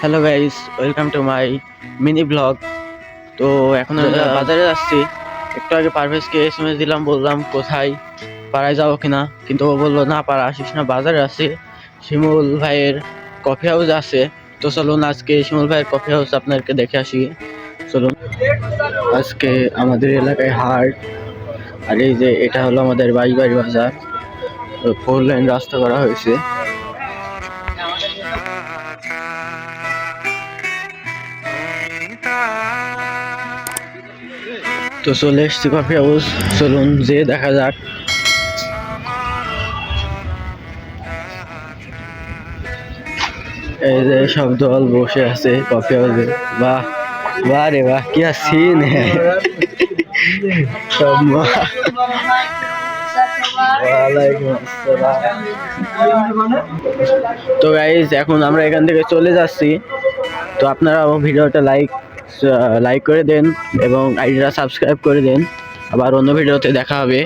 Hello guys, welcome to my mini blog. তো এখন আমরা বাজারে যাচ্ছি। একটু আগে পারভেজকে এসএমএস দিলাম, বললাম কোথায় পাড়ায় যাবো কিনা, কিন্তু ও বললো না পাড়া আসিস না, বাজারে আছি। শিমুল ভাইয়ের কফি হাউস আছে, তো চলুন আজকে শিমুল ভাইয়ের কফি হাউস আপনাদেরকে দেখে আসি। চলুন, আজকে আমাদের এলাকায় হাট, আর এই যে এটা হলো আমাদের বাড়ি বাজার। 4 লাইন রাস্তা করা হয়েছে। তো চলে এসছি কফি হাউস, চলুন যে দেখা যাক। এই যে সব দল বসে আছে কফি হাউসে। বাহ বাহ রে বাহ, কি সিন সব তো গাইজ এখন আমরা এখান থেকে চলে যাচ্ছি। তো আপনারা ভিডিওটা লাইক করে দেন এবং আইডিটা সাবস্ক্রাইব করে দেন। আবার অন্য ভিডিওতে দেখা হবে।